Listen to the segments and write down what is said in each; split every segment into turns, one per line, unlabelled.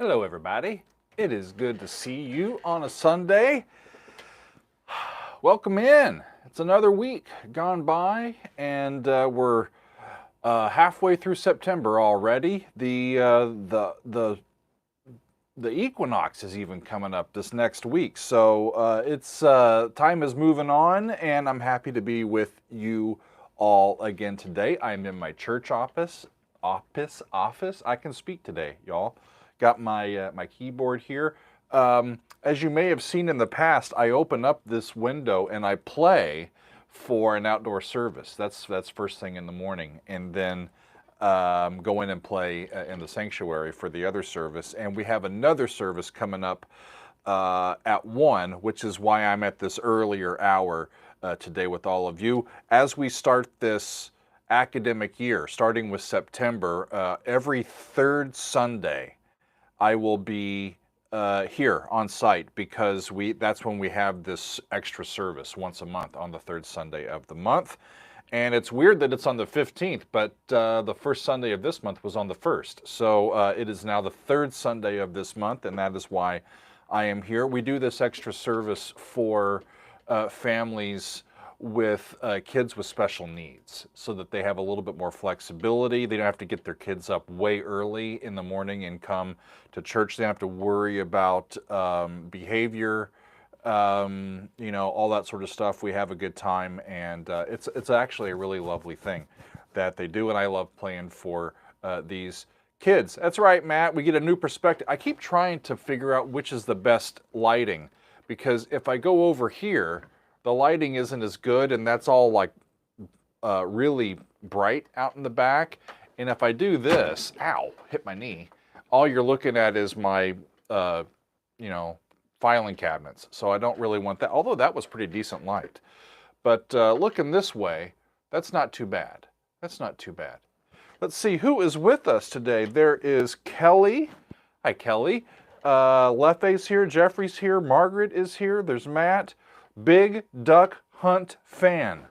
Hello, everybody. It is good to see you on a Sunday. Welcome in. It's another week gone by, and we're halfway through September already. The equinox is even coming up this next week, so it's time is moving on, and I'm happy to be with you all again today. I'm in my church office. I can speak today, y'all. Got my my keyboard here. As you may have seen in the past, I open up this window and I play for an outdoor service. That's first thing in the morning, and then go in and play in the sanctuary for the other service. And we have another service coming up at 1, which is why I'm at this earlier hour today with all of you. As we start this academic year, starting with September, every third Sunday, I will be here on site because that's when we have this extra service once a month on the third Sunday of the month. And it's weird that it's on the 15th, but the first Sunday of this month was on the 1st. So it is now the third Sunday of this month, and that is why I am here. We do this extra service for families with kids with special needs so that they have a little bit more flexibility. They don't have to get their kids up way early in the morning and come to church. They don't have to worry about behavior, you know, all that sort of stuff. We have a good time, and it's actually a really lovely thing that they do, and I love playing for these kids. That's right, Matt. We get a new perspective. I keep trying to figure out which is the best lighting, because if I go over here, the lighting isn't as good, and that's all like really bright out in the back. And if I do this, ow, hit my knee, all you're looking at is my, you know, filing cabinets. So I don't really want that, although that was pretty decent light. But looking this way, that's not too bad. That's not too bad. Let's see who is with us today. There is Kelly. Hi, Kelly. Lefe's here, Jeffrey's here, Margaret is here, there's Matt. Big Duck Hunt fan.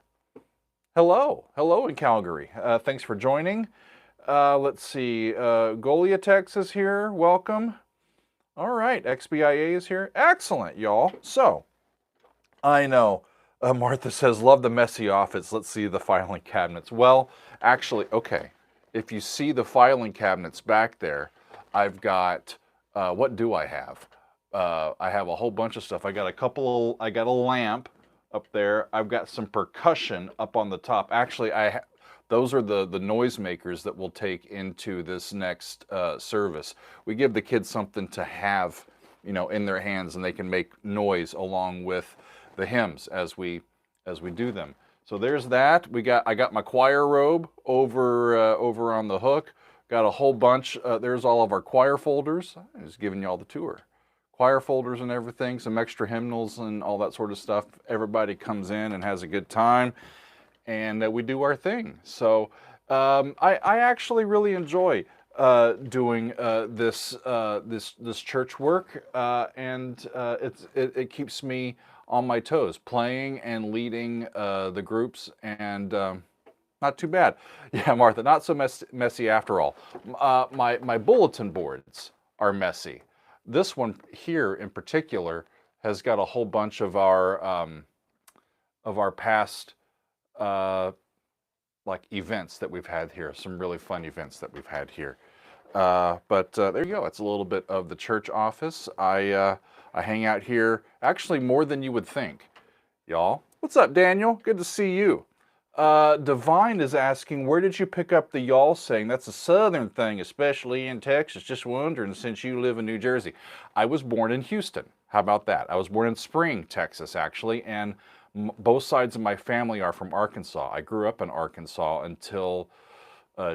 Hello. Hello in Calgary. Thanks for joining. Let's see. Goliatex is here. Welcome. All right. XBIA is here. Excellent, y'all. So, I know. Martha says, love the messy office. Let's see the filing cabinets. Well, actually, okay. If you see the filing cabinets back there, I've got, what do I have? I have a whole bunch of stuff. I got a lamp up there. I've got some percussion up on the top. Actually, those are the noisemakers that we'll take into this next service. We give the kids something to have, you know, in their hands, and they can make noise along with the hymns as we do them. So there's that. I got my choir robe over on the hook. Got a whole bunch. There's all of our choir folders. I'm just giving you all the tour. Choir folders and everything, some extra hymnals and all that sort of stuff. Everybody comes in and has a good time, and we do our thing. So I actually really enjoy doing this church work, and it keeps me on my toes, playing and leading the groups, and not too bad. Yeah, Martha, not so messy after all. My bulletin boards are messy. This one here in particular has got a whole bunch of our past like events that we've had here, some really fun events that we've had here. But there you go. It's a little bit of the church office. I hang out here actually more than you would think, y'all. What's up, Daniel? Good to see you. Divine is asking, where did you pick up the y'all saying? That's a southern thing, especially in Texas. Just wondering, since you live in New Jersey. I was born in Houston. How about that? I was born in Spring, Texas, actually, and both sides of my family are from Arkansas. I grew up in Arkansas until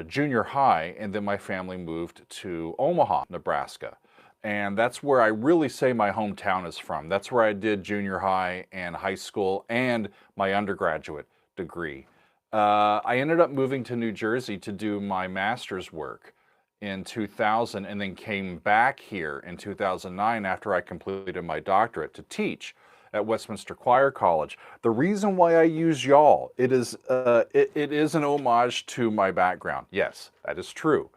junior high, and then my family moved to Omaha, Nebraska. And that's where I really say my hometown is from. That's where I did junior high and high school and my undergraduate degree. I ended up moving to New Jersey to do my master's work in 2000, and then came back here in 2009 after I completed my doctorate to teach at Westminster Choir College. The reason why I use y'all, it is an homage to my background. Yes, that is true.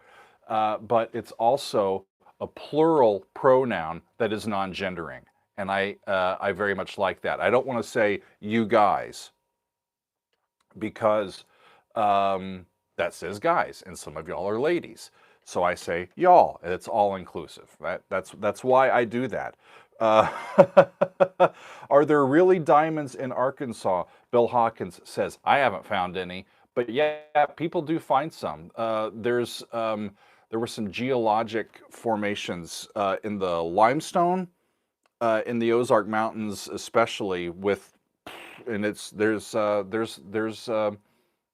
But it's also a plural pronoun that is non-gendering. And I very much like that. I don't want to say you guys because that says guys, and some of y'all are ladies. So I say y'all, and it's all inclusive. That's why I do that. Uh, are there really diamonds in Arkansas? Bill Hawkins says, I haven't found any, but yeah, people do find some. There were some geologic formations in the limestone in the Ozark Mountains, especially and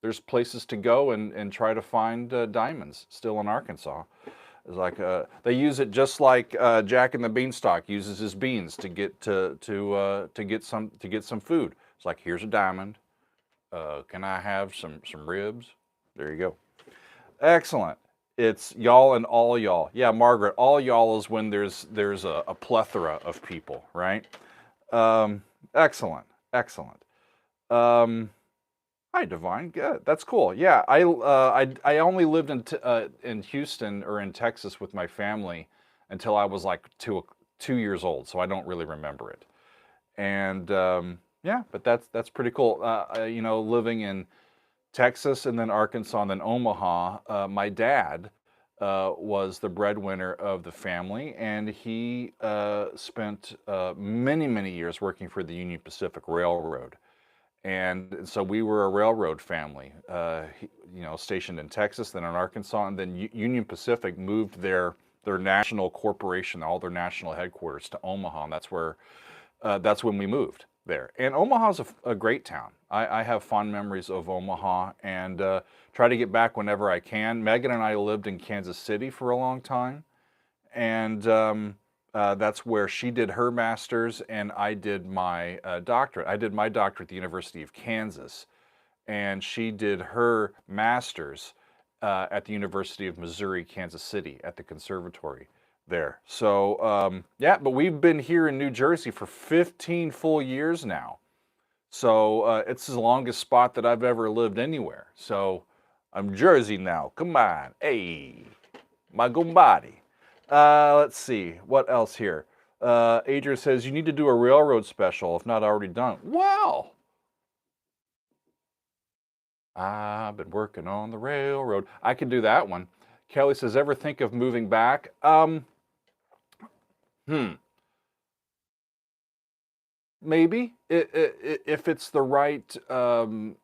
there's places to go and try to find diamonds still in Arkansas. It's like they use it just like Jack and the Beanstalk uses his beans to get to get some food. It's like, here's a diamond. Can I have some ribs? There you go. Excellent. It's y'all and all y'all. Yeah, Margaret, all y'all is when there's a plethora of people, right? Excellent, excellent. Hi, Divine. Good. That's cool. Yeah, I only lived in Houston or in Texas with my family until I was like 2 years old, so I don't really remember it. And yeah, but that's pretty cool. You know, living in Texas and then Arkansas and then Omaha. My dad was the breadwinner of the family, and he spent many years working for the Union Pacific Railroad. And so we were a railroad family, you know, stationed in Texas, then in Arkansas, and then Union Pacific moved their national corporation, all their national headquarters to Omaha, and that's when we moved there. And Omaha's a great town. I have fond memories of Omaha and try to get back whenever I can. Megan and I lived in Kansas City for a long time, and that's where she did her master's and I did my doctorate. I did my doctorate at the University of Kansas, and she did her master's at the University of Missouri, Kansas City, at the conservatory there. So yeah, but we've been here in New Jersey for 15 full years now. So it's the longest spot that I've ever lived anywhere. So I'm Jersey now. Come on. Hey, my gumbadi. Let's see. What else here? Adrian says, you need to do a railroad special, if not already done. Wow. I've been working on the railroad. I could do that one. Kelly says, ever think of moving back? Maybe if it's the right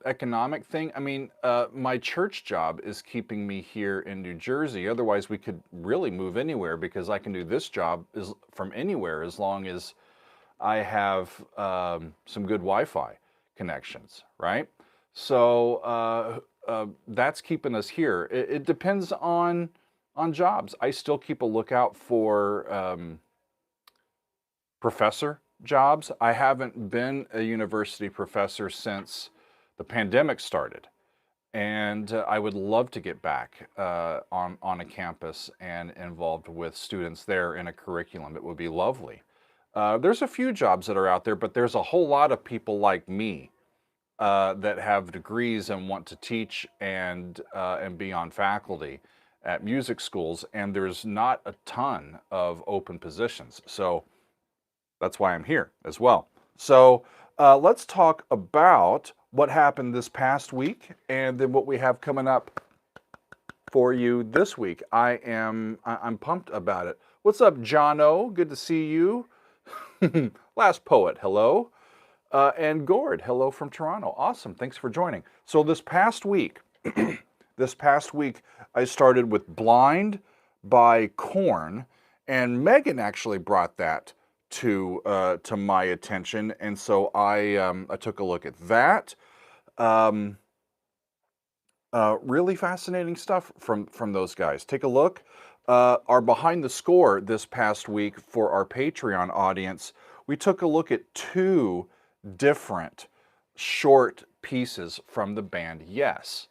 economic thing. I mean, my church job is keeping me here in New Jersey. Otherwise, we could really move anywhere because I can do this job from anywhere as long as I have some good Wi-Fi connections, right? So that's keeping us here. It depends on jobs. I still keep a lookout for professor jobs. I haven't been a university professor since the pandemic started, and I would love to get back on a campus and involved with students there in a curriculum. It would be lovely. There's a few jobs that are out there, but there's a whole lot of people like me that have degrees and want to teach and be on faculty at music schools, and there's not a ton of open positions. So that's why I'm here as well. So let's talk about what happened this past week and then what we have coming up for you this week. I'm pumped about it. What's up, Jono? Good to see you. Last Poet, hello. And Gord, hello from Toronto. Awesome, thanks for joining. So this past week, I started with Blind by Korn, and Megan actually brought that to my attention, and so I took a look at that. Really fascinating stuff from those guys. Take a look. Our behind the score this past week for our Patreon audience, we took a look at two different short pieces from the band Yes,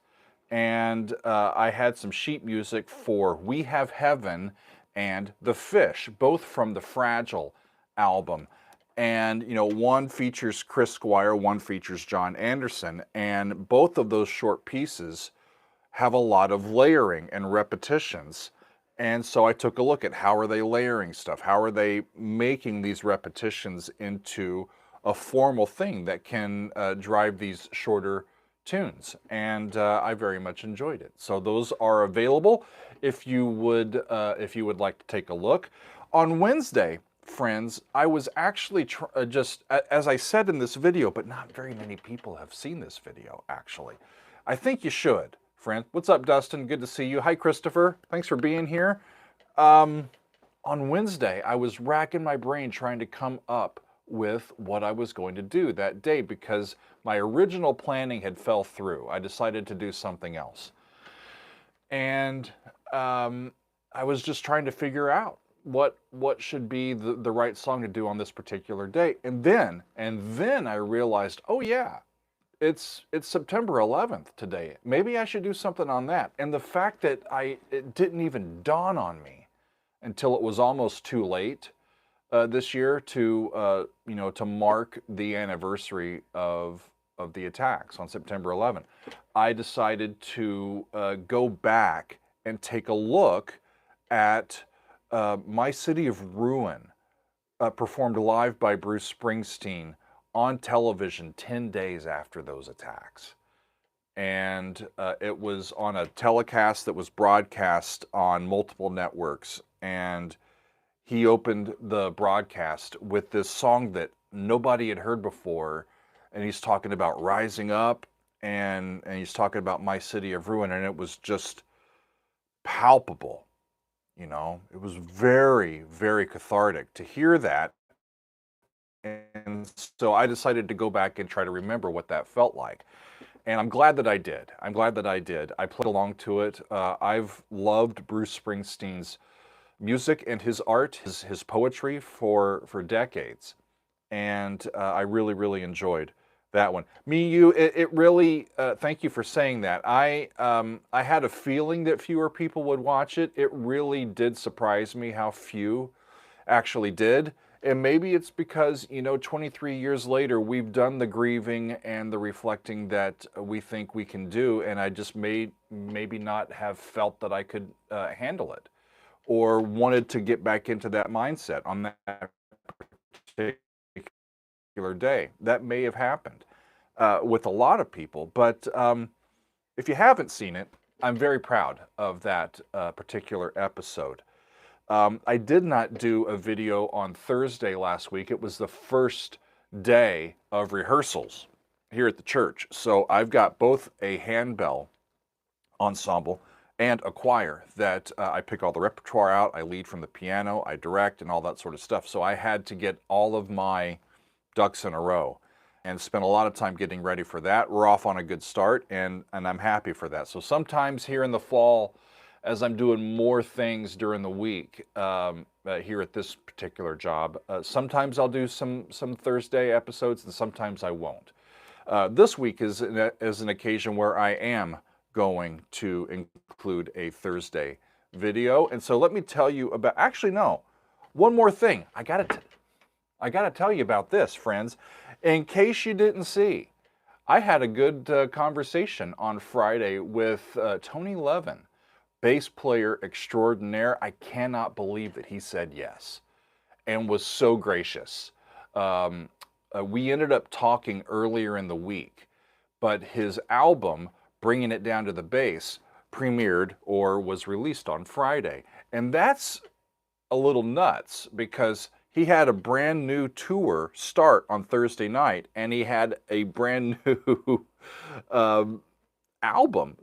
and I had some sheet music for We Have Heaven and The Fish, both from the Fragile album. And you know, one features Chris Squire, one features John Anderson, and both of those short pieces have a lot of layering and repetitions, And so I took a look at how are they layering stuff? How are they making these repetitions into a formal thing that can drive these shorter tunes? And I very much enjoyed it. So those are available if you would like to take a look. On Wednesday, friends, I was actually just, as I said in this video, but not very many people have seen this video, actually. I think you should, friend. What's up, Dustin? Good to see you. Hi, Christopher. Thanks for being here. On Wednesday, I was racking my brain trying to come up with what I was going to do that day because my original planning had fell through. I decided to do something else. And I was just trying to figure out what should be the right song to do on this particular day. And then I realized, oh yeah, it's September 11th today. Maybe I should do something on that. And the fact that it didn't even dawn on me until it was almost too late this year to to mark the anniversary of the attacks on September 11th. I decided to go back and take a look at My City of Ruin, performed live by Bruce Springsteen on television 10 days after those attacks. And it was on a telecast that was broadcast on multiple networks. And he opened the broadcast with this song that nobody had heard before. And he's talking about rising up, and he's talking about My City of Ruin. And it was just palpable. You know, it was very, very cathartic to hear that. And so I decided to go back and try to remember what that felt like. And I'm glad that I did. I'm glad that I did. I played along to it. I've loved Bruce Springsteen's music and his art, his poetry for decades. And I really, really enjoyed that one. It really, thank you for saying that. I had a feeling that fewer people would watch it. It really did surprise me how few actually did. And maybe it's because, 23 years later, we've done the grieving and the reflecting that we think we can do, and I just maybe not have felt that I could handle it, or wanted to get back into that mindset on that particular day. That may have happened with a lot of people, but if you haven't seen it, I'm very proud of that particular episode. I did not do a video on Thursday last week. It was the first day of rehearsals here at the church. So I've got both a handbell ensemble and a choir that I pick all the repertoire out. I lead from the piano, I direct, and all that sort of stuff. So I had to get all of my ducks in a row and spent a lot of time getting ready for that. We're off on a good start, and I'm happy for that. So sometimes here in the fall, as I'm doing more things during the week here at this particular job, sometimes I'll do some Thursday episodes, and sometimes I won't. This week is an occasion where I am going to include a Thursday video, and so let me tell you about. Actually, no, one more thing. I gotta tell you about this, friends. In case you didn't see, I had a good conversation on Friday with Tony Levin, bass player extraordinaire. I cannot believe that he said yes and was so gracious. We ended up talking earlier in the week, but his album, Bringing It Down to the Bass, premiered or was released on Friday. And that's a little nuts because he had a brand new tour start on Thursday night, and he had a brand new album,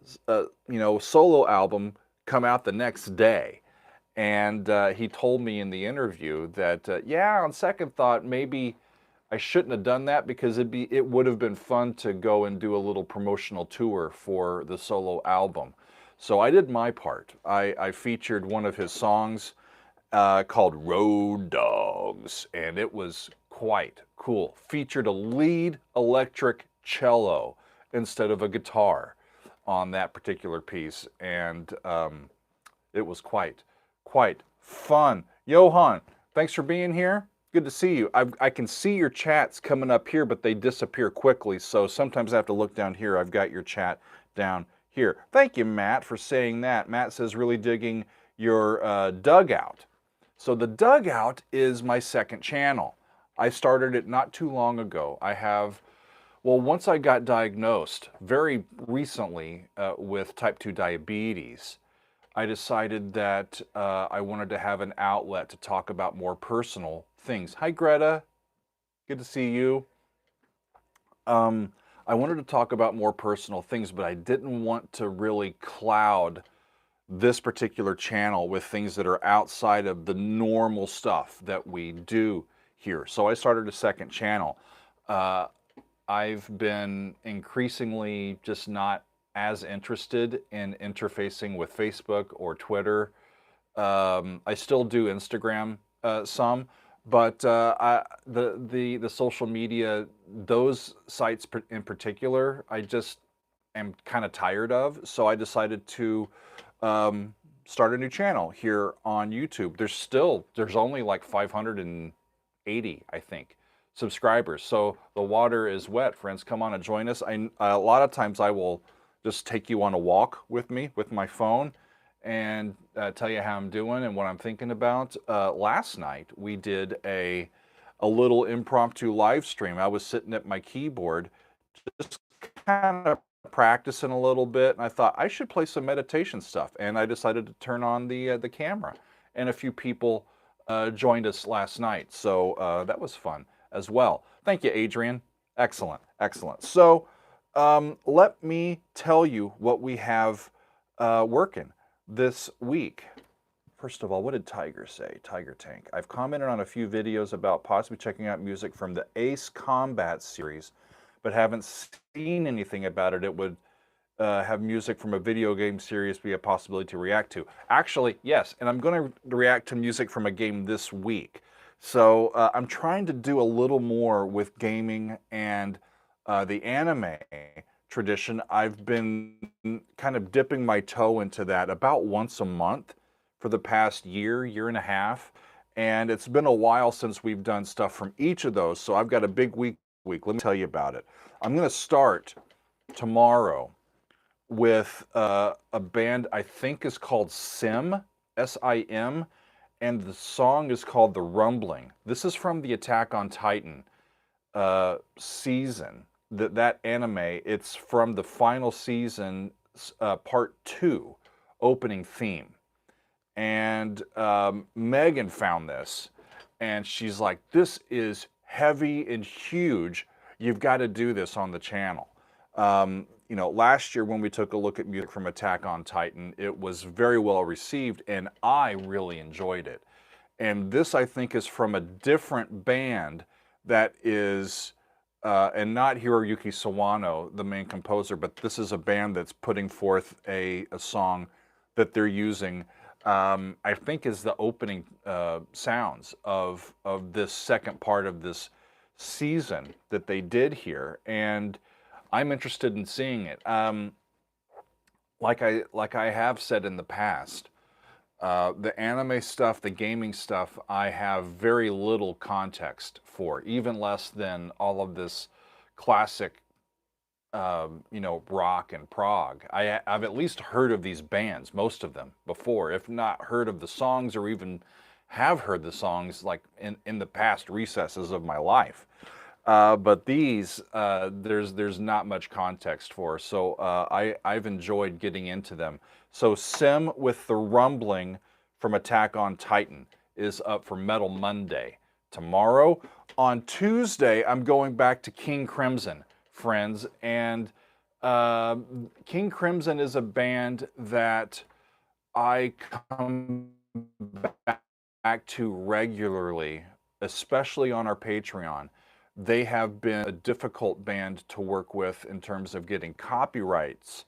solo album come out the next day. And he told me in the interview that, on second thought, maybe I shouldn't have done that because it would have been fun to go and do a little promotional tour for the solo album. So I did my part. I featured one of his songs called Road Dogs, and it was quite cool. Featured a lead electric cello instead of a guitar on that particular piece, and it was quite fun. Johan, thanks for being here. Good to see you. I can see your chats coming up here, but they disappear quickly, so sometimes I have to look down here. I've got your chat down here. Thank you, Matt, for saying that. Matt says, really digging your Dugout. So the Dugout is my second channel. I started it not too long ago. Well, once I got diagnosed very recently with type 2 diabetes, I decided that I wanted to have an outlet to talk about more personal things. Hi, Greta. Good to see you. I wanted to talk about more personal things, but I didn't want to really cloud this particular channel with things that are outside of the normal stuff that we do here. So I started a second channel. I've been increasingly just not as interested in interfacing with Facebook or Twitter. I still do Instagram some, but the social media, those sites in particular, I just am kind of tired of. So I decided to start a new channel here on YouTube. There's only like 580, I think, subscribers. So the water is wet, friends. Come on and join us. A lot of times I will just take you on a walk with me with my phone and tell you how I'm doing and what I'm thinking about. Last night we did a little impromptu live stream. I was sitting at my keyboard just kind of practicing a little bit, and I thought I should play some meditation stuff, and I decided to turn on the camera, and a few people joined us last night, so that was fun as well. Thank you, Adrian. Excellent, excellent. So let me tell you what we have working this week. First of all, what did Tiger say? Tiger Tank. I've commented on a few videos about possibly checking out music from the Ace Combat series, but haven't seen anything about it. It would have music from a video game series be a possibility to react to. Actually, yes, and I'm going to react to music from a game this week. So I'm trying to do a little more with gaming and the anime tradition. I've been kind of dipping my toe into that about once a month for the past year and a half. And it's been a while since we've done stuff from each of those. So I've got a big week. Let me tell you about it. I'm going to start tomorrow with a band I think is called Sim, S-I-M, and the song is called The Rumbling. This is from the Attack on Titan season. That anime, it's from the final season, part 2, opening theme. And Megan found this, and she's like, this is heavy and huge. You've got to do this on the channel. You know, last year when we took a look at music from Attack on Titan, it was very well received, and I really enjoyed it. And this, I think, is from a different band that is, and not Hiroyuki Sawano, the main composer, but this is a band that's putting forth a song that they're using, I think, is the opening sounds of this second part of this season that they did here, and I'm interested in seeing it. Like I have said in the past, the anime stuff, the gaming stuff, I have very little context for, even less than all of this classic, you know, rock and prog. I've at least heard of these bands, most of them, before, if not heard of the songs, or even have heard the songs like in the past recesses of my life. But these, there's not much context for, so I've enjoyed getting into them. So Sim with The Rumbling from Attack on Titan is up for Metal Monday tomorrow. On Tuesday, I'm going back to King Crimson, friends, and King Crimson is a band that I come back to regularly, especially on our Patreon. They have been a difficult band to work with in terms of getting copyrights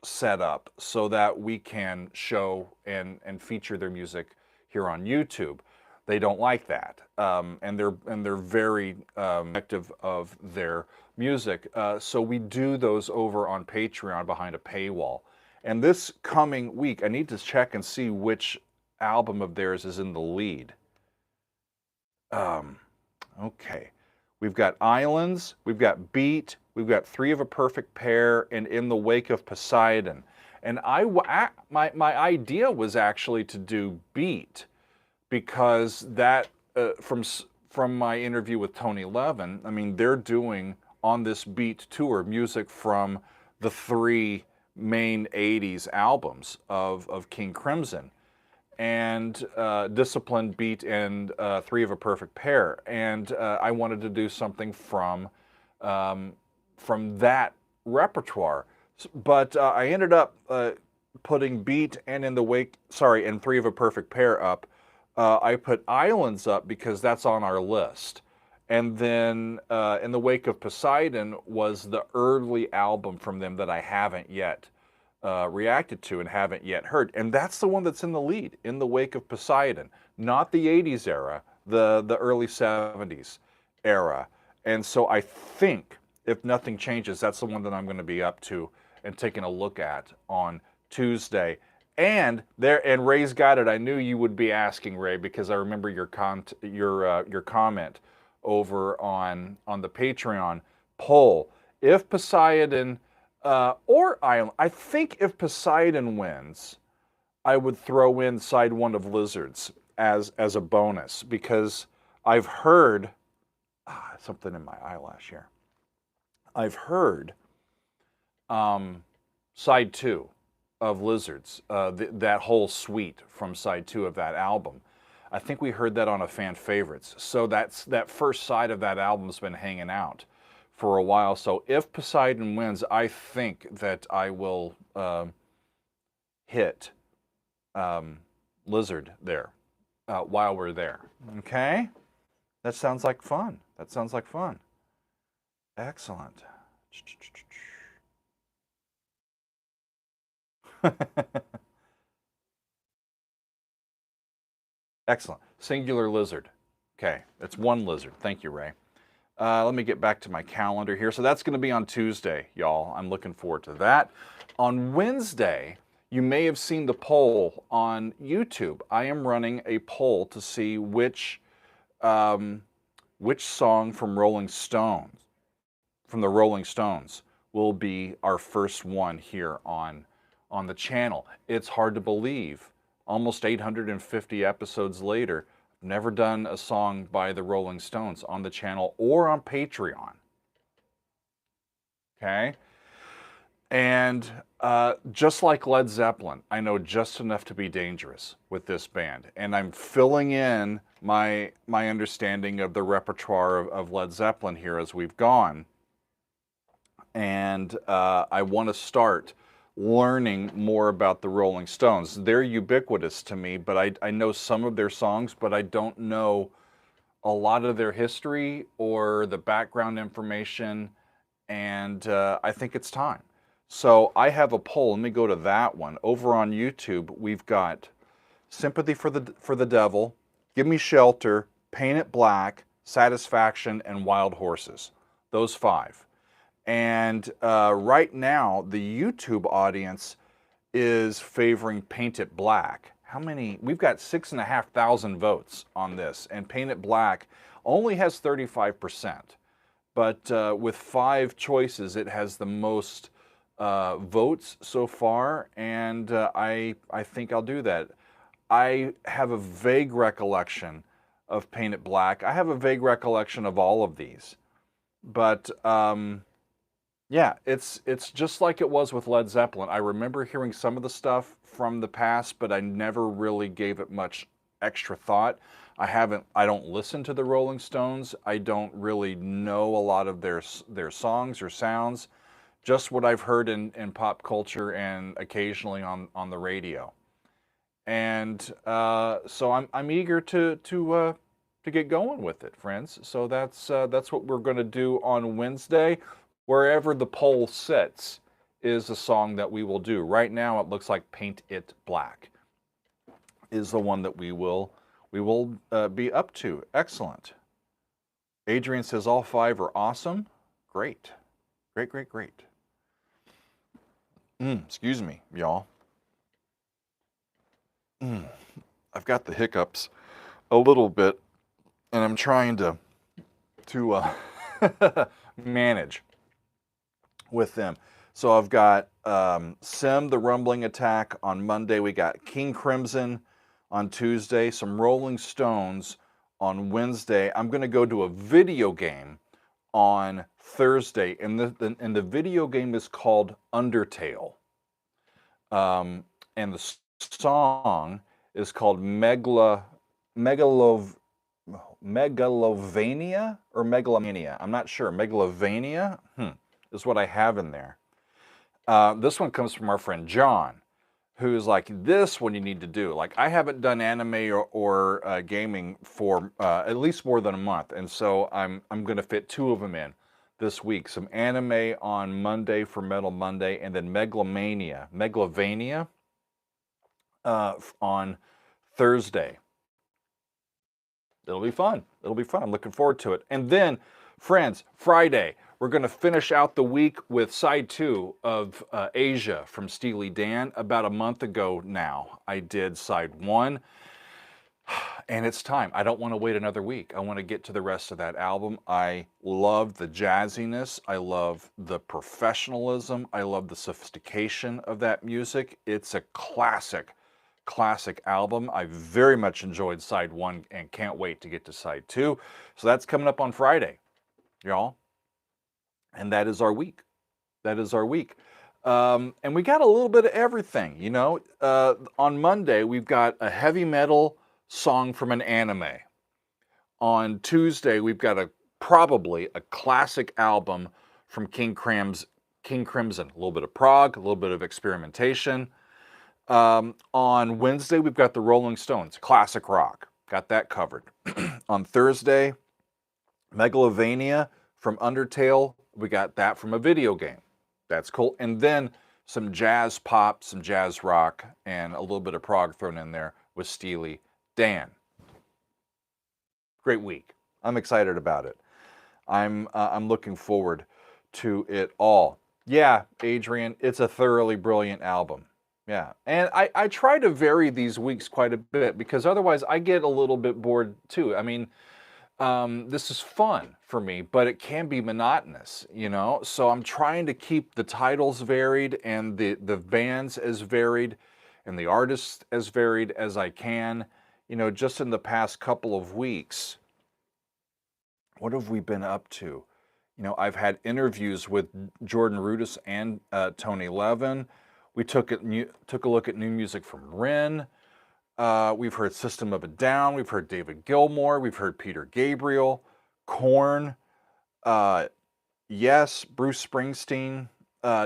set up so that we can show and feature their music here on YouTube. They don't like that, and they're very protective of their music. So we do those over on Patreon behind a paywall. And this coming week, I need to check and see which album of theirs is in the lead. Okay. We've got Islands, we've got Beat, we've got Three of a Perfect Pair, and In the Wake of Poseidon. And my idea was actually to do beat, because that from my interview with Tony Levin, I mean, they're doing on this beat tour music from the 3 main 80s albums of King Crimson, and Discipline, Beat, and 3 of a Perfect Pair. And I wanted to do something from that repertoire. But I ended up putting Beat and and 3 of a Perfect Pair up. I put Islands up because that's on our list. And then In the Wake of Poseidon was the early album from them that I haven't yet reacted to and haven't yet heard. And that's the one that's in the lead, In the Wake of Poseidon. Not the 80s era, the early 70s era. And so I think, if nothing changes, that's the one that I'm going to be up to and taking a look at on Tuesday. And Ray's got it. I knew you would be asking, Ray, because I remember your comment over on the Patreon poll. If Poseidon or Island, I think if Poseidon wins, I would throw in side 1 of Lizards as a bonus, because I've heard something in my eyelash here. I've heard side 2 of Lizards, that whole suite from side 2 of that album. I think we heard that on a fan favorites. So that first side of that album's been hanging out for a while. So if Poseidon wins, I think that I will hit Lizard there while we're there. Okay? That sounds like fun. That sounds like fun. Excellent. Excellent. Singular lizard. Okay, that's 1 lizard. Thank you, Ray. Let me get back to my calendar here. So that's going to be on Tuesday, y'all. I'm looking forward to that. On Wednesday, you may have seen the poll on YouTube. I am running a poll to see which song from the Rolling Stones, will be our first one here on the channel. It's hard to believe, almost 850 episodes later, I've never done a song by the Rolling Stones on the channel or on Patreon. Okay? And just like Led Zeppelin, I know just enough to be dangerous with this band. And I'm filling in my understanding of the repertoire of Led Zeppelin here as we've gone. And I want to start learning more about the Rolling Stones. They're ubiquitous to me, but I know some of their songs, but I don't know a lot of their history or the background information, and I think it's time. So I have a poll. Let me go to that one. Over on YouTube, we've got Sympathy for the Devil, Give Me Shelter, Paint It Black, Satisfaction, and Wild Horses. Those 5. And right now, the YouTube audience is favoring Paint It Black. How many? We've got 6,500 votes on this, and Paint It Black only has 35%. But with 5 choices, it has the most votes so far, and I think I'll do that. I have a vague recollection of Paint It Black. I have a vague recollection of all of these. But yeah, it's just like it was with Led Zeppelin. I remember hearing some of the stuff from the past, but I never really gave it much extra thought. I don't listen to the Rolling Stones. I don't really know a lot of their songs or sounds, just what I've heard in pop culture and occasionally on the radio. And so I'm eager to get going with it, friends. So that's what we're going to do on Wednesday. Wherever the poll sits is the song that we will do. Right now, it looks like Paint It Black is the one that we will be up to. Excellent. Adrian says all 5 are awesome. Great. Great, great, great. Excuse me, y'all. I've got the hiccups a little bit, and I'm trying to manage with them. So I've got Sim, the Rumbling Attack on Monday. We got King Crimson on Tuesday, some Rolling Stones on Wednesday. I'm going to go to a video game on Thursday, and the video game is called Undertale. And the song is called Megalovania or Megalomania. I'm not sure. Megalovania is what I have in there. This one comes from our friend John, who's like, this one you need to do. Like, I haven't done anime or gaming for at least more than a month, and so I'm going to fit two of them in this week. Some anime on Monday for Metal Monday, and then Megalovania on Thursday. It'll be fun. It'll be fun. I'm looking forward to it. And then, friends, Friday, we're going to finish out the week with side 2 of Asia from Steely Dan. About a month ago now, I did side 1. And it's time. I don't want to wait another week. I want to get to the rest of that album. I love the jazziness. I love the professionalism. I love the sophistication of that music. It's a classic album. I very much enjoyed side 1 and can't wait to get to side 2. So that's coming up on Friday, y'all. And that is our week. That is our week. And we got a little bit of everything, you know. On Monday, we've got a heavy metal song from an anime. On Tuesday, we've got probably a classic album from King Crimson. A little bit of prog, a little bit of experimentation. On Wednesday, we've got the Rolling Stones, classic rock. Got that covered. On Thursday, Megalovania from Undertale. We got that from a video game. That's cool. And then some jazz pop, some jazz rock, and a little bit of prog thrown in there with Steely Dan. Great week. I'm excited about it. I'm looking forward to it all. Yeah, Adrian, it's a thoroughly brilliant album. Yeah, and I try to vary these weeks quite a bit because otherwise I get a little bit bored too. I mean, this is fun for me, but it can be monotonous, you know? So I'm trying to keep the titles varied and the bands as varied and the artists as varied as I can. You know, just in the past couple of weeks, what have we been up to? You know, I've had interviews with Jordan Rudess and Tony Levin. We took a look at new music from Ren. We've heard System of a Down. We've heard David Gilmour. We've heard Peter Gabriel, Korn. Yes, Bruce Springsteen.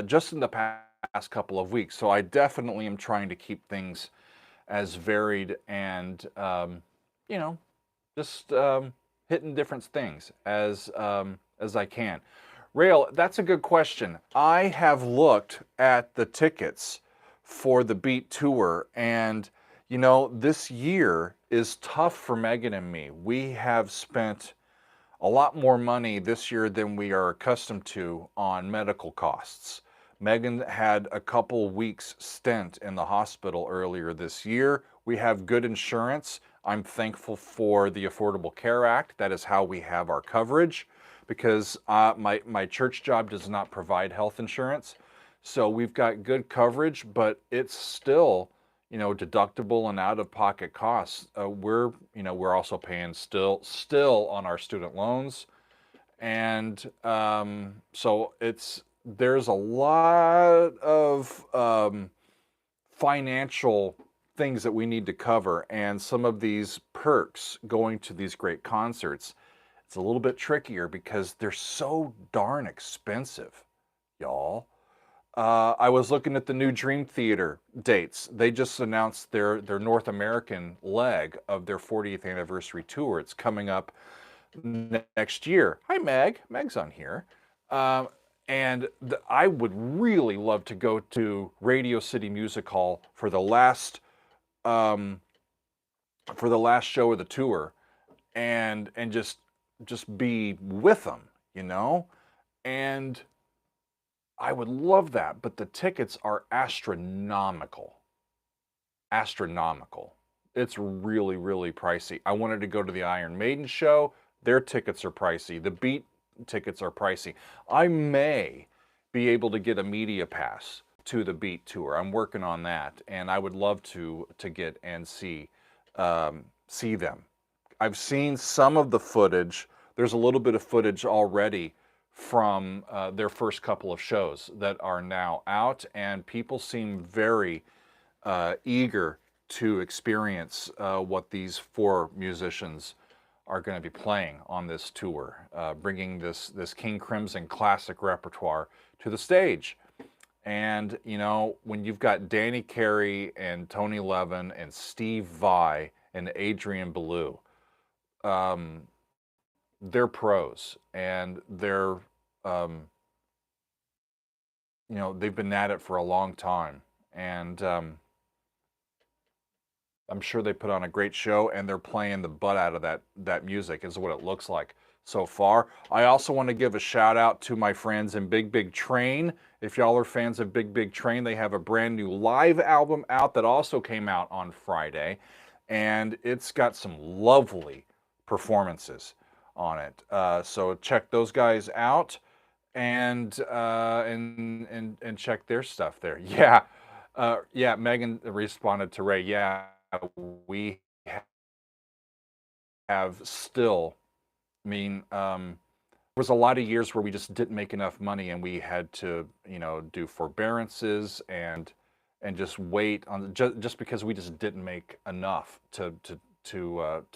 Just in the past couple of weeks. So I definitely am trying to keep things as varied and, you know, just hitting different things as I can. Rail, that's a good question. I have looked at the tickets for the Beat Tour, and you know, this year is tough for Megan and me. We have spent a lot more money this year than we are accustomed to on medical costs. Megan had a couple weeks stint in the hospital earlier this year. We have good insurance. I'm thankful for the Affordable Care Act. That is how we have our coverage because my church job does not provide health insurance. So we've got good coverage, but it's still, you know, deductible and out-of-pocket costs. We're also paying still on our student loans, and so there's a lot of financial things that we need to cover, and some of these perks going to these great concerts, it's a little bit trickier because they're so darn expensive, y'all. I was looking at the new Dream Theater dates. They just announced their North American leg of their 40th anniversary tour. It's coming up next year. Hi, Meg. Meg's on here. And I would really love to go to Radio City Music Hall for the last show of the tour, and just be with them, you know? And I would love that, but the tickets are astronomical. Astronomical. It's really, really pricey. I wanted to go to the Iron Maiden show. Their tickets are pricey. The Beat tickets are pricey. I may be able to get a media pass to the Beat Tour. I'm working on that, and I would love to get and see them. I've seen some of the footage. There's a little bit of footage already from their first couple of shows that are now out, and people seem very eager to experience what these 4 musicians are going to be playing on this tour, bringing this King Crimson classic repertoire to the stage. And, you know, when you've got Danny Carey and Tony Levin and Steve Vai and Adrian Belew, they're pros, and they're, you know, they've been at it for a long time. And I'm sure they put on a great show, and they're playing the butt out of that music is what it looks like so far. I also want to give a shout out to my friends in Big Big Train. If y'all are fans of Big Big Train, they have a brand new live album out that also came out on Friday, and it's got some lovely performances on it. So check those guys out, and check their stuff there. Yeah, yeah. Megan responded to Ray. Yeah, we have still. I mean, there was a lot of years where we just didn't make enough money, and we had to, you know, do forbearances and just wait on just because we just didn't make enough to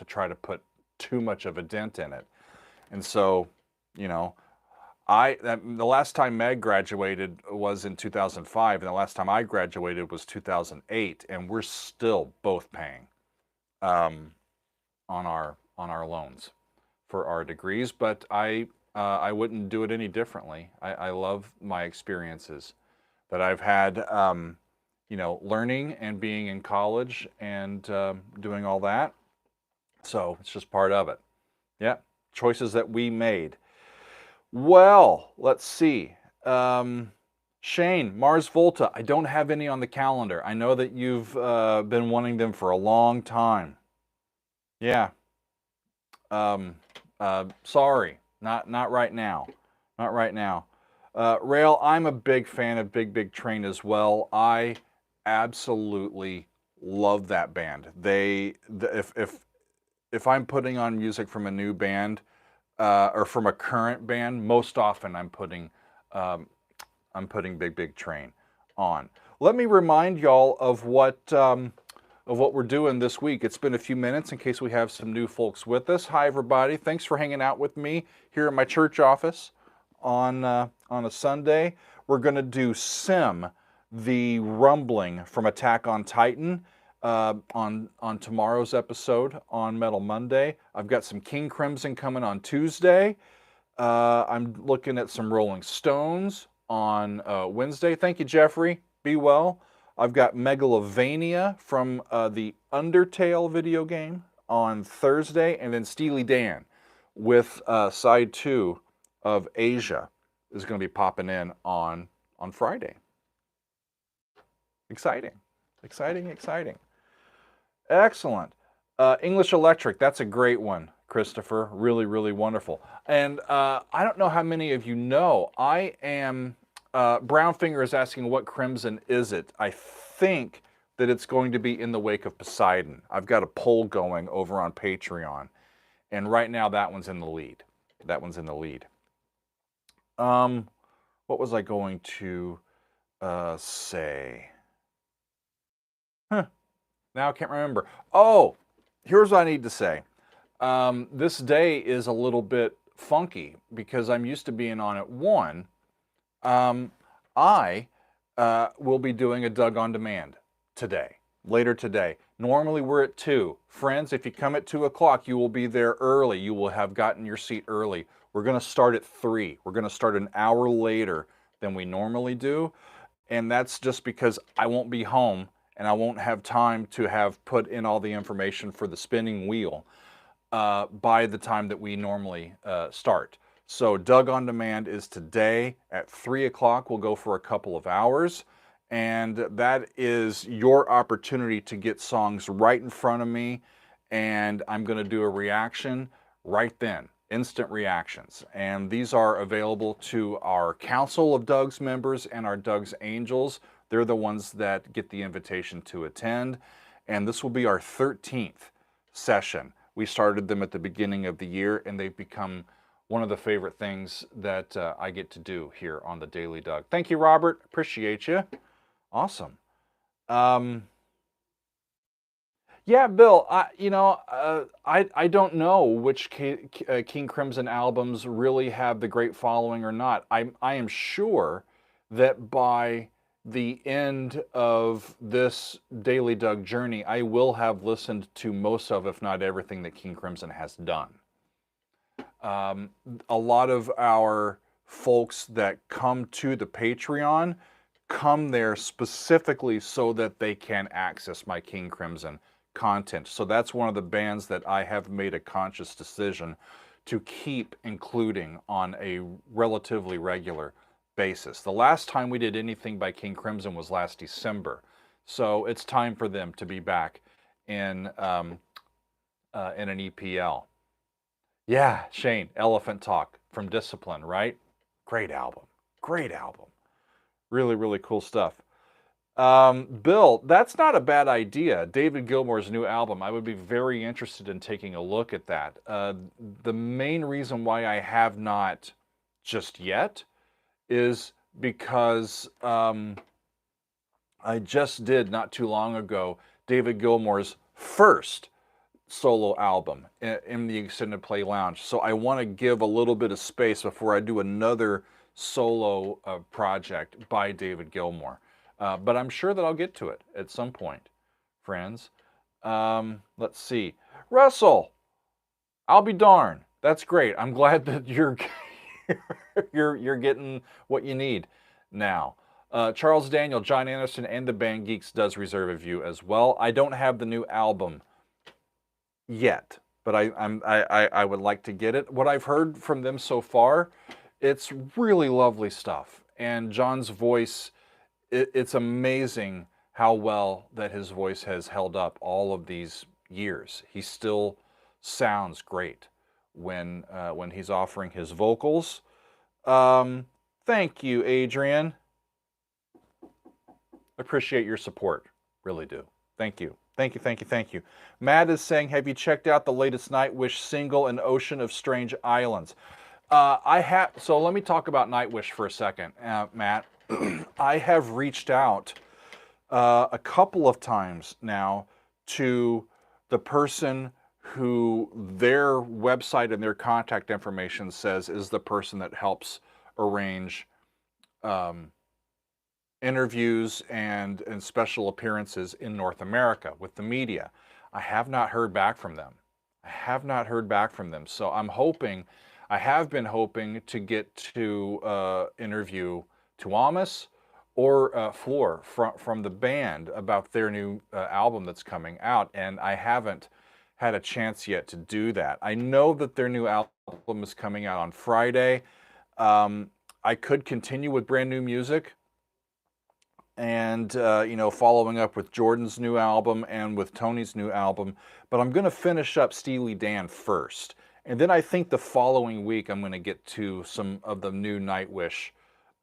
try to put too much of a dent in it. And so, you know, the last time Meg graduated was in 2005, and the last time I graduated was 2008, and we're still both paying on our loans for our degrees. But I wouldn't do it any differently. I love my experiences that I've had, you know, learning and being in college and doing all that. So it's just part of it. Yeah, choices that we made. Well, let's see. Shane, Mars Volta, I don't have any on the calendar. I know that you've been wanting them for a long time. Yeah. Sorry, not right now. Not right now. Rail, I'm a big fan of Big Big Train as well. I absolutely love that band. If I'm putting on music from a new band, or from a current band, most often I'm putting Big Big Train on. Let me remind y'all of what we're doing this week. It's been a few minutes in case we have some new folks with us. Hi everybody, thanks for hanging out with me here in my church office on a Sunday. We're going to do Sim, the Rumbling from Attack on Titan, on tomorrow's episode on Metal Monday. I've got some King Crimson coming on Tuesday. I'm looking at some Rolling Stones on Wednesday. Thank you, Jeffrey. Be well. I've got Megalovania from the Undertale video game on Thursday, and then Steely Dan with side 2 of Asia is going to be popping in on Friday. Exciting. Exciting, exciting. Excellent. English Electric, that's a great one, Christopher. Really, really wonderful. And I don't know how many of you know, I am, Brownfinger is asking what Crimson is it? I think that it's going to be In the Wake of Poseidon. I've got a poll going over on Patreon, and right now that one's in the lead. That one's in the lead. What was I going to say? Now I can't remember. Oh, here's what I need to say. This day is a little bit funky because I'm used to being on at 1. I will be doing a Doug on Demand today, later today. Normally we're at 2. Friends, if you come at 2 o'clock, you will be there early. You will have gotten your seat early. We're going to start at 3. We're going to start an hour later than we normally do. And that's just because I won't be home and I won't have time to have put in all the information for the spinning wheel by the time that we normally start. So Doug on Demand is today at 3 o'clock. We'll go for a couple of hours. And that is your opportunity to get songs right in front of me. And I'm going to do a reaction right then. instant reactions. And these are available to our Council of Doug's members and our Doug's Angels. They're the ones that get the invitation to attend. And this will be our 13th session. We started them at the beginning of the year, and they've become one of the favorite things that I get to do here on the Daily Doug. Thank you, Robert. Appreciate you. Awesome. Yeah, Bill. I don't know which King Crimson albums really have the great following or not. I am sure that by the end of this Daily Doug journey, I will have listened to most of, if not everything, that King Crimson has done. A lot of our folks that come to the Patreon come there specifically so that they can access my King Crimson content. So that's one of the bands that I have made a conscious decision to keep including on a relatively regular basis. The last time we did anything by King Crimson was last December. So it's time for them to be back in an EPL. Yeah, Shane, Elephant Talk from Discipline, right? Great album. Great album. Really, really cool stuff. Bill, that's not a bad idea. David Gilmour's new album. I would be very interested in taking a look at that. The main reason why I have not just yet is because I just did not too long ago David Gilmour's first solo album in the Extended Play Lounge. So I want to give a little bit of space before I do another solo project by David Gilmour. But I'm sure that I'll get to it at some point, friends. Let's see. Russell, I'll be darned. That's great. I'm glad that you're you're getting what you need now. Charles Daniel, John Anderson, and the Band Geeks does reserve a view as well. I don't have the new album yet, but I would like to get it. What I've heard from them so far, it's really lovely stuff. And John's voice, it's amazing how well that his voice has held up all of these years. He still sounds great when he's offering his vocals. Thank you, Adrian. Appreciate your support. Really do. Thank you. Thank you, thank you, thank you. Matt is saying, have you checked out the latest Nightwish single, An Ocean of Strange Islands? I have. So let me talk about Nightwish for a second, Matt. I have reached out a couple of times now to the person who their website and their contact information says is the person that helps arrange interviews and special appearances in North America with the media. I have not heard back from them. I have not heard back from them. So I'm hoping, I have been hoping to get to interview Tuomas or Floor from the band about their new album that's coming out, and I haven't had a chance yet to do that. I know that their new album is coming out on Friday. I could continue with brand new music and following up with Jordan's new album and with Tony's new album, but I'm going to finish up Steely Dan first, and then I think the following week I'm going to get to some of the new Nightwish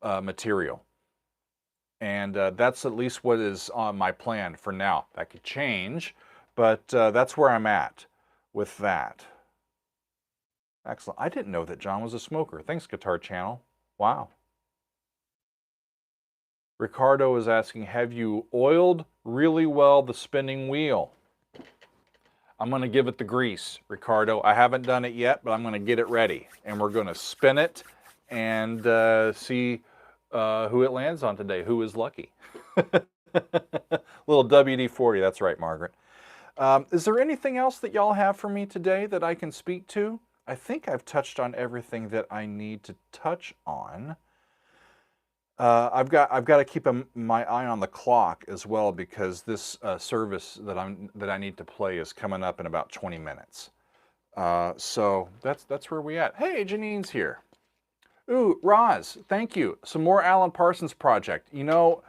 material, and that's at least what is on my plan for now. That could change, but that's where I'm at with that. Excellent. I didn't know that John was a smoker. Thanks, Guitar Channel. Wow. Ricardo is asking, have you oiled really well the spinning wheel? I'm going to give it the grease, Ricardo. I haven't done it yet, but I'm going to get it ready. And we're going to spin it and see who it lands on today, who is lucky. Little WD-40, that's right, Margaret. Is there anything else that y'all have for me today that I can speak to? I think I've touched on everything that I need to touch on. I've got to keep my eye on the clock as well, because this service that I need to play is coming up in about 20 minutes. So that's where we at. Hey, Janine's here. Ooh, Roz, thank you. Some more Alan Parsons Project. You know,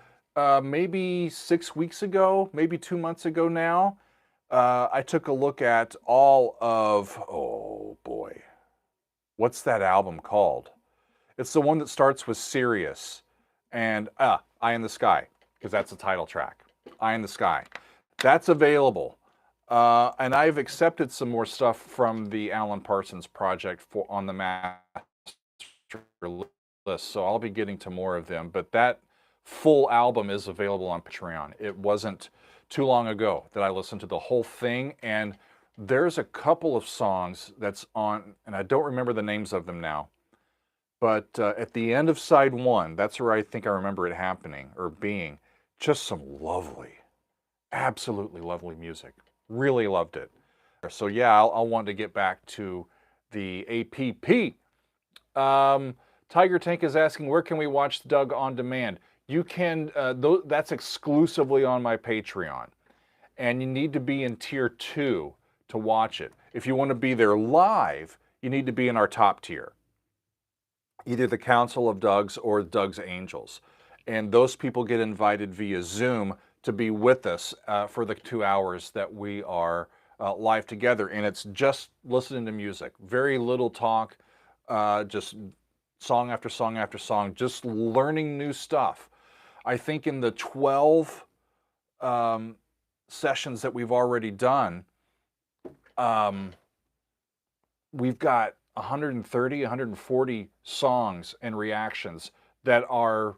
maybe 6 weeks ago, maybe 2 months ago now, I took a look at all of, oh boy, What's that album called? It's the one that starts with Sirius and Eye in the Sky, because that's the title track. Eye in the Sky. That's available. And I've accepted some more stuff from the Alan Parsons Project on the master list, so I'll be getting to more of them. But that full album is available on Patreon. It wasn't too long ago that I listened to the whole thing, and there's a couple of songs that's on, and I don't remember the names of them now, but at the end of side one, that's where I think I remember it happening, or being, just some lovely, absolutely lovely music. Really loved it. So yeah, I'll want to get back to the APP. Tiger Tank is asking, where can we watch Doug on demand? You can, that's exclusively on my Patreon. And you need to be in tier 2 to watch it. If you want to be there live, you need to be in our top tier. Either the Council of Dougs or Doug's Angels. And those people get invited via Zoom to be with us for the 2 hours that we are live together. And it's just listening to music. Very little talk, just song after song after song, just learning new stuff. I think in the 12 sessions that we've already done, we've got 130, 140 songs and reactions that are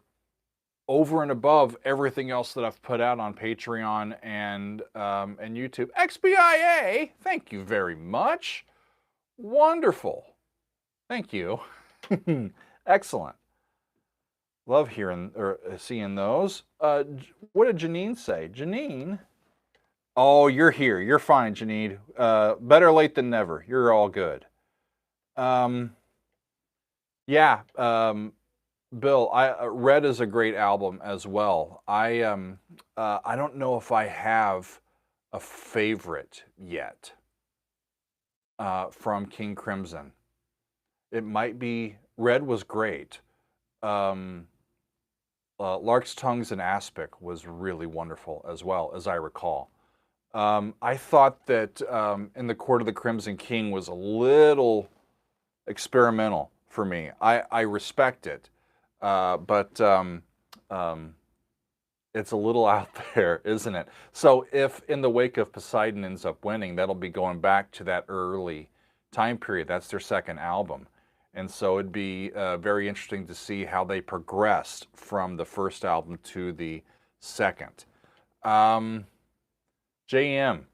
over and above everything else that I've put out on Patreon and YouTube. XBIA, thank you very much. Wonderful. Thank you. Excellent. Love hearing or seeing those. What did Janine say? Janine? Oh, you're here. You're fine, Janine. Better late than never. You're all good. Yeah. Bill, Red is a great album as well. I don't know if I have a favorite yet from King Crimson. It might be, Red was great. Lark's Tongues and Aspic was really wonderful as well, as I recall. I thought that In the Court of the Crimson King was a little experimental for me. I respect it. But it's a little out there, isn't it? So if In the Wake of Poseidon ends up winning, that'll be going back to that early time period. That's their second album. And so it'd be very interesting to see how they progressed from the first album to the second. JM.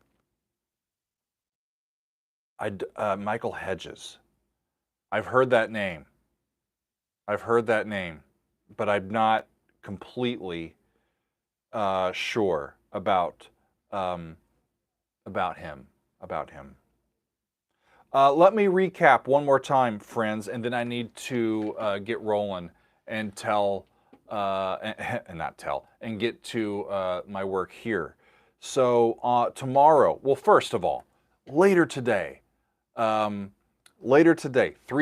Michael Hedges. I've heard that name. But I'm not completely sure about him. Let me recap one more time, friends, and then I need to get rolling and and get to my work here. So tomorrow, well, first of all, later today, 3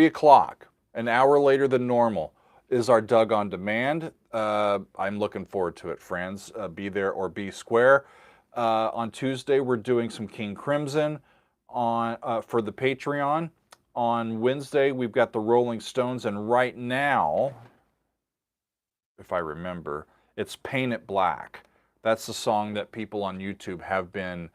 o'clock, an hour later than normal, is our Doug on Demand. I'm looking forward to it, friends. Be there or be square. On Tuesday, we're doing some King Crimson for the Patreon. On Wednesday, we've got the Rolling Stones, and right now, if I remember, it's Paint It Black. That's the song that people on YouTube have been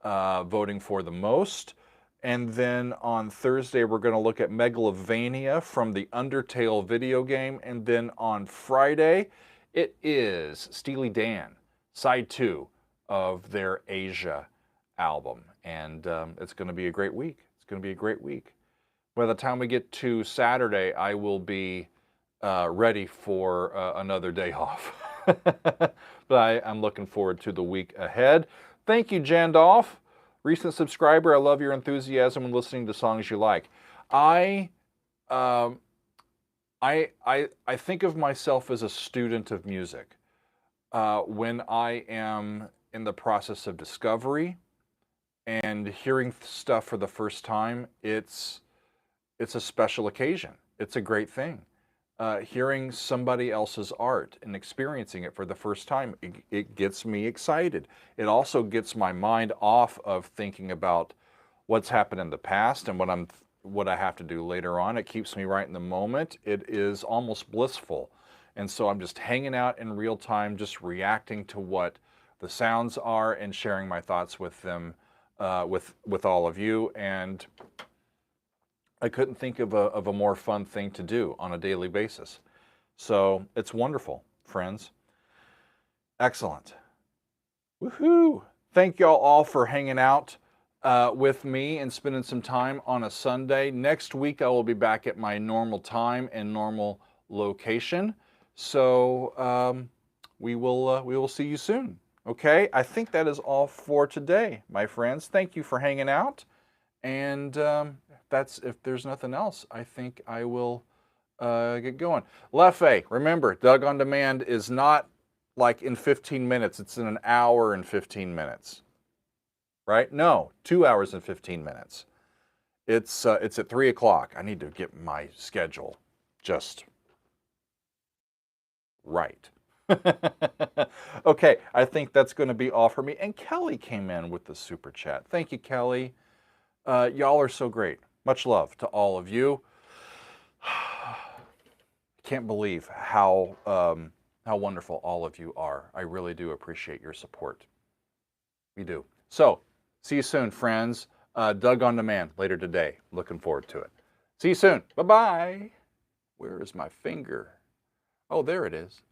voting for the most. And then on Thursday, we're going to look at Megalovania from the Undertale video game. And then on Friday, it is Steely Dan, side 2 of their Asia album. And it's going to be a great week. It's going to be a great week. By the time we get to Saturday, I will be ready for another day off. But I'm looking forward to the week ahead. Thank you, Jandolph. Recent subscriber, I love your enthusiasm when listening to songs you like. I think of myself as a student of music. When I am in the process of discovery and hearing stuff for the first time, it's a special occasion. It's a great thing. Hearing somebody else's art and experiencing it for the first time, it gets me excited. It also gets my mind off of thinking about what's happened in the past and what I'm what I have to do later on. It keeps me right in the moment. It is almost blissful. And so I'm just hanging out in real time, just reacting to what the sounds are and sharing my thoughts with them, with all of you. And I couldn't think of a more fun thing to do on a daily basis. So it's wonderful, friends. Excellent. Woohoo! Thank y'all all for hanging out with me and spending some time on a Sunday. Next week I will be back at my normal time and normal location. So we will see you soon. Okay, I think that is all for today, my friends. Thank you for hanging out. And if there's nothing else, I think I will get going. Leffe, remember, Doug on Demand is not like in 15 minutes. It's in an hour and 15 minutes. Right? No, 2 hours and 15 minutes. It's at 3 o'clock. I need to get my schedule just right. Okay, I think that's going to be all for me. And Kelly came in with the super chat. Thank you, Kelly. Y'all are so great. Much love to all of you. Can't believe how wonderful all of you are. I really do appreciate your support. We do. So, see you soon, friends. Doug on Demand later today. Looking forward to it. See you soon. Bye-bye. Where is my finger? Oh, there it is.